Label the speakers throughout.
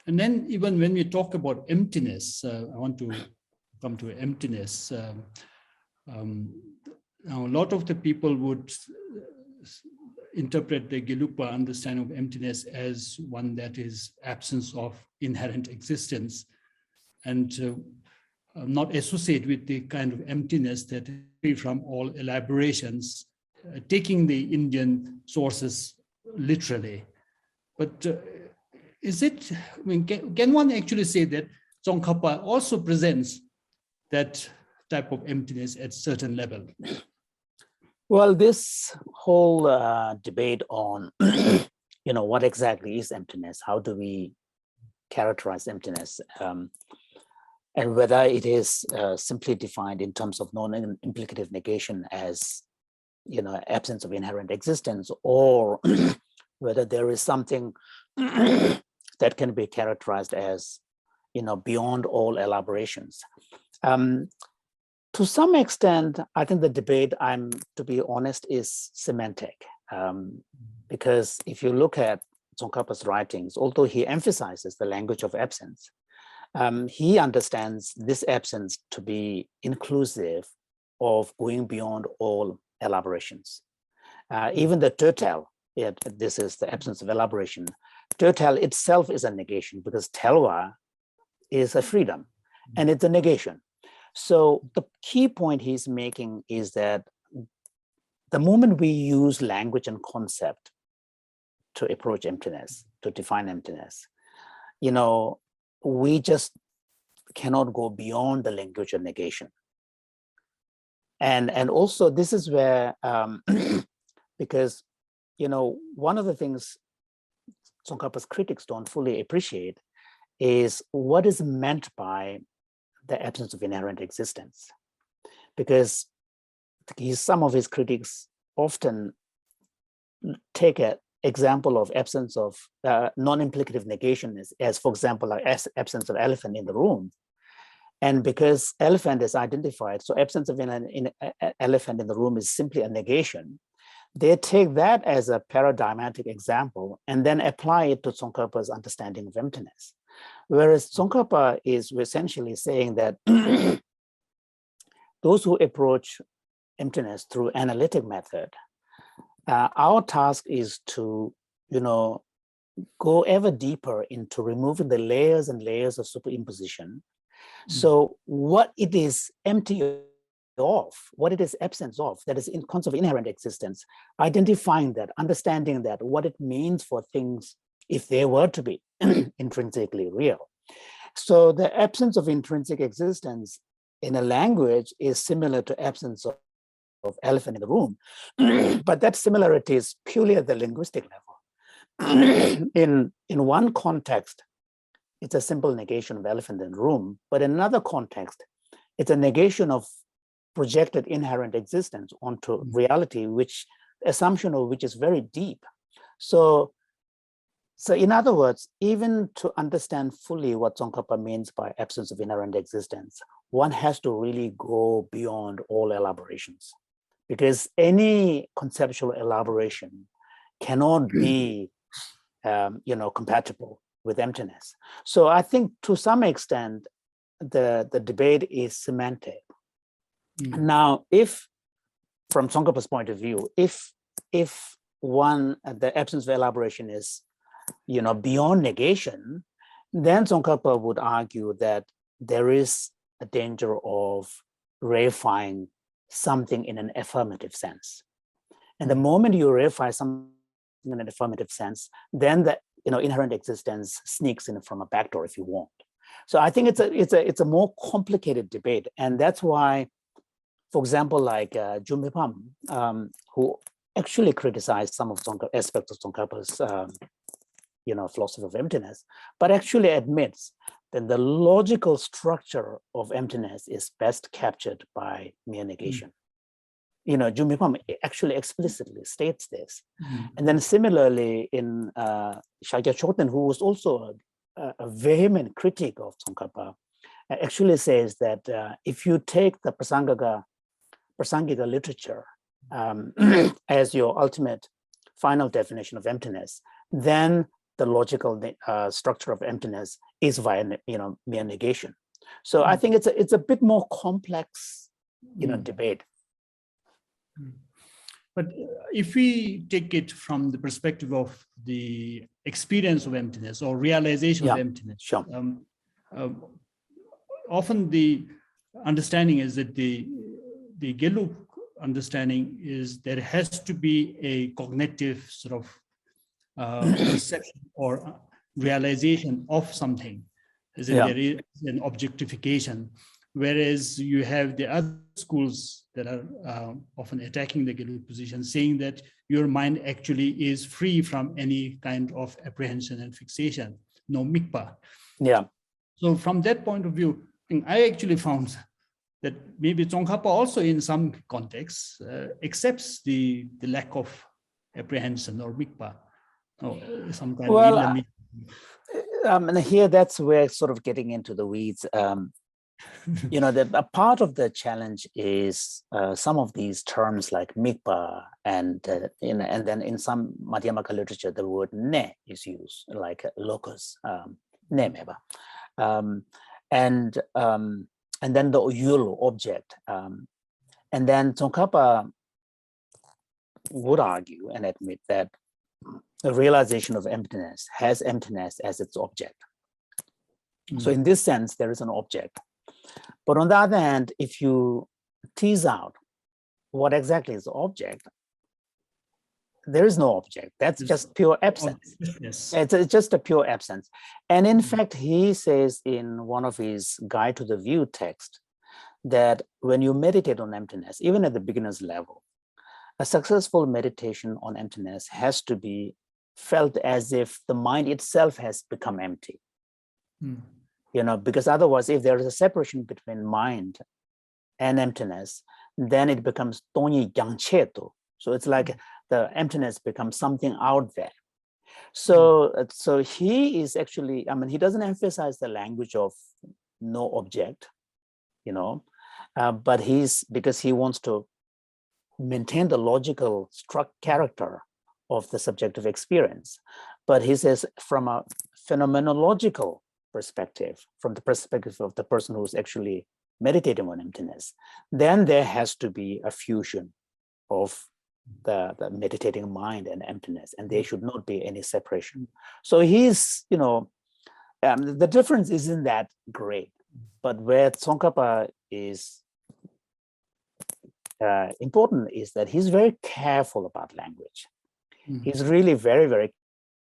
Speaker 1: And then even when we talk about emptiness, I want to come to emptiness. Now, a lot of the people would interpret the Gelugpa understanding of emptiness as one that is absence of inherent existence, and not associate with the kind of emptiness that is free from all elaborations, taking the Indian sources literally. But is it, I mean, can one actually say that Tsongkhapa also presents that type of emptiness at certain level?
Speaker 2: Well, this whole debate on, what exactly is emptiness? How do we characterize emptiness? And whether it is simply defined in terms of non-implicative negation as, absence of inherent existence, or whether there is something that can be characterized as, beyond all elaborations. To some extent, I think the debate, to be honest, is semantic. Because if you look at Tsongkhapa's writings, although he emphasizes the language of absence, he understands this absence to be inclusive of going beyond all elaborations. Even the total, this is the absence of elaboration. Total itself is a negation because telwa is a freedom and it's a negation. So the key point he's making is that the moment we use language and concept to approach emptiness, to define emptiness, we just cannot go beyond the language of negation. And also this is where, because, one of the things Tsongkhapa's critics don't fully appreciate is what is meant by the absence of inherent existence. Because some of his critics often take an example of absence of non-implicative negation as, for example, like absence of elephant in the room. And because elephant is identified, so absence of an elephant in the room is simply a negation, they take that as a paradigmatic example and then apply it to Tsongkhapa's understanding of emptiness. Whereas Tsongkhapa is essentially saying that those who approach emptiness through analytic method, our task is to, go ever deeper into removing the layers and layers of superimposition. So what it is empty of, what it is absence of, that is in concept of inherent existence, identifying that, understanding that, what it means for things if they were to be intrinsically real. So the absence of intrinsic existence in a language is similar to absence of elephant in the room, but that similarity is purely at the linguistic level. In one context, it's a simple negation of elephant in the room, but in another context, it's a negation of projected inherent existence onto reality, which assumption of which is very deep. So in other words, even to understand fully what Tsongkhapa means by absence of inherent existence, one has to really go beyond all elaborations, because any conceptual elaboration cannot be, compatible with emptiness. So I think to some extent, the debate is semantic. Now, if from Tsongkhapa's point of view, if the absence of elaboration is, beyond negation, then Tsongkhapa would argue that there is a danger of reifying something in an affirmative sense. And the moment you reify something in an affirmative sense, then the inherent existence sneaks in from a backdoor, if you want. So I think it's a more complicated debate, and that's why, for example, like Jinpa, who actually criticized some of aspects of Tsongkhapa's philosophy of emptiness, but actually admits that the logical structure of emptiness is best captured by mere negation. Jinpa actually explicitly states this. And then similarly in Thupten, who was also a vehement critic of Tsongkhapa, actually says that if you take the Prasangika literature as your ultimate final definition of emptiness, then the logical structure of emptiness is via, mere negation. So I think it's a bit more complex, debate.
Speaker 1: But if we take it from the perspective of the experience of emptiness or realization of emptiness,
Speaker 2: sure.
Speaker 1: Often the understanding is that the Gelug understanding is there has to be a cognitive sort of perception or realization of something, as in there is an objectification, whereas you have the other schools that are often attacking the Gelug position, saying that your mind actually is free from any kind of apprehension and fixation, no mikpa.
Speaker 2: Yeah.
Speaker 1: So from that point of view, I actually found that maybe Tsongkhapa also in some contexts accepts the lack of apprehension or mikpa, or some kind of
Speaker 2: and here that's where sort of getting into the weeds. A part of the challenge is some of these terms like mikpa and then in some Madhyamaka literature the word ne is used, like locus, ne meba, and then the yulu object, and then Tsongkhapa would argue and admit that the realization of emptiness has emptiness as its object. So in this sense, there is an object. But on the other hand, if you tease out what exactly is the object, there is no object. That's just pure absence.
Speaker 1: Yes.
Speaker 2: It's just a pure absence. And in fact, he says in one of his Guide to the View text that when you meditate on emptiness, even at the beginner's level, a successful meditation on emptiness has to be felt as if the mind itself has become empty. Because otherwise, if there is a separation between mind and emptiness, then it becomes tonyi yangcheto. So it's like the emptiness becomes something out there. So he is actually, he doesn't emphasize the language of no object, but because he wants to maintain the logical character of the subjective experience. But he says from a phenomenological perspective, from the perspective of the person who's actually meditating on emptiness, then there has to be a fusion of the meditating mind and emptiness, and there should not be any separation. So he's, the difference isn't that great, but where Tsongkhapa is important is that he's very careful about language. He's really very, very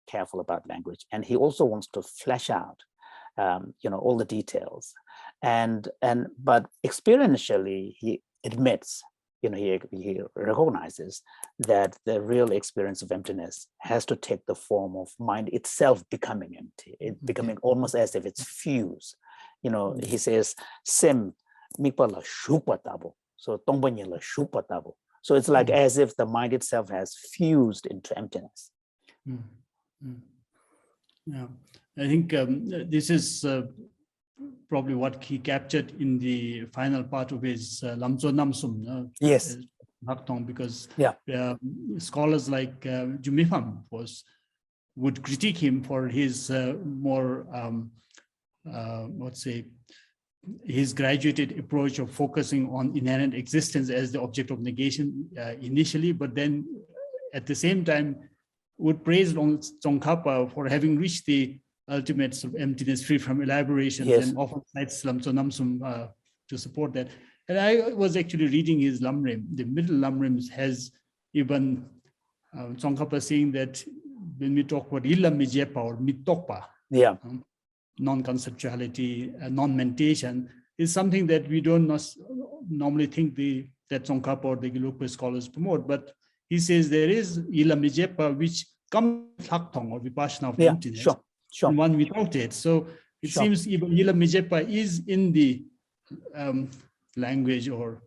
Speaker 2: careful about language, and he also wants to flesh out all the details, but experientially he admits, he recognizes that the real experience of emptiness has to take the form of mind itself becoming empty, it becoming almost as if it's fused. He says sim mikpa la shupa tabo, so tongbanyi la shupa tabo. So it's like as if the mind itself has fused into emptiness.
Speaker 1: Yeah, I think this is probably what he captured in the final part of his Lamzo Namsum.
Speaker 2: Yes.
Speaker 1: Because scholars like Jumifam would critique him for his more, his graduated approach of focusing on inherent existence as the object of negation initially, but then at the same time would praise Tsongkhapa for having reached the ultimate sort of emptiness free from elaborations, and often cites Lamso Namsum to support that. And I was actually reading his Lamrim. The middle Lamrim has even Tsongkhapa saying that when we talk about Illa Mijepa or Mitokpa, non-conceptuality, non-mentation, is something that we don't normally think that Tsongkhapa or the Gelugpa scholars promote. But he says there is Illa Mijepa, which comes Thaktong or Vipassana of emptiness, and one without it. So it seems even Illa Mijepa is in the language or...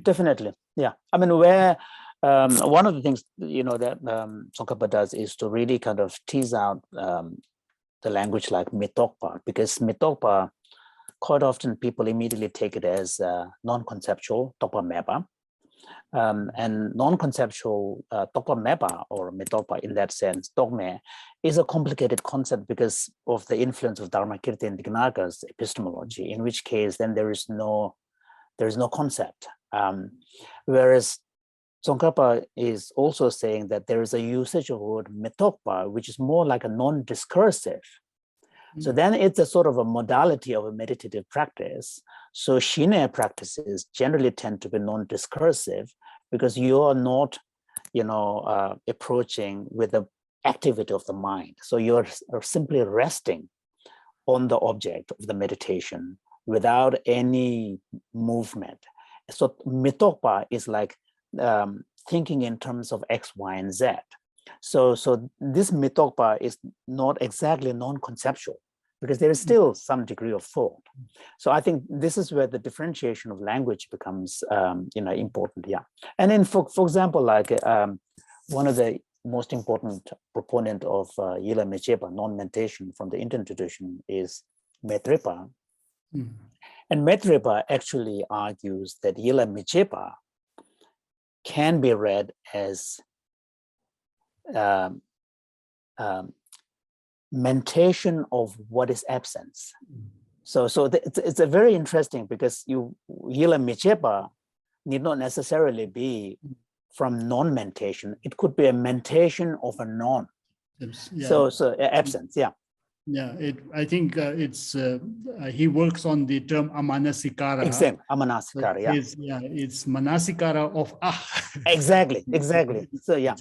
Speaker 2: definitely. Yeah, where one of the things, that Tsongkhapa does is to really kind of tease out the language like mitokpa, because mitokpa, quite often people immediately take it as non-conceptual, topa meba. And non-conceptual Tokpa Mepa or Mitokpa in that sense, Dogme, is a complicated concept because of the influence of Dharmakirti and Dignaga's epistemology, in which case then there is no concept. Whereas Tsongkhapa is also saying that there is a usage of the word Mitokpa, which is more like a non-discursive. So then it's a sort of a modality of a meditative practice. So Shine practices generally tend to be non-discursive because you are not, approaching with the activity of the mind. So you're simply resting on the object of the meditation without any movement. So Mitokpa is like thinking in terms of X, Y, and Z. So this Mitokpa is not exactly non-conceptual because there is still some degree of thought. So I think this is where the differentiation of language becomes, important. Yeah, and then for example, like one of the most important proponent of Yila Mechepa, non-mentation from the Indian tradition is Maitripa. And Maitripa actually argues that Yila Mechepa can be read as mentation of what is absence. So it's a very interesting because Yila Mechepa need not necessarily be from non-mentation. It could be a mentation of a non. Yeah. So absence, yeah.
Speaker 1: Yeah, I think he works on the term amanasikara.
Speaker 2: Exactly, amanasikara,
Speaker 1: It's manasikara of
Speaker 2: Exactly. So yeah.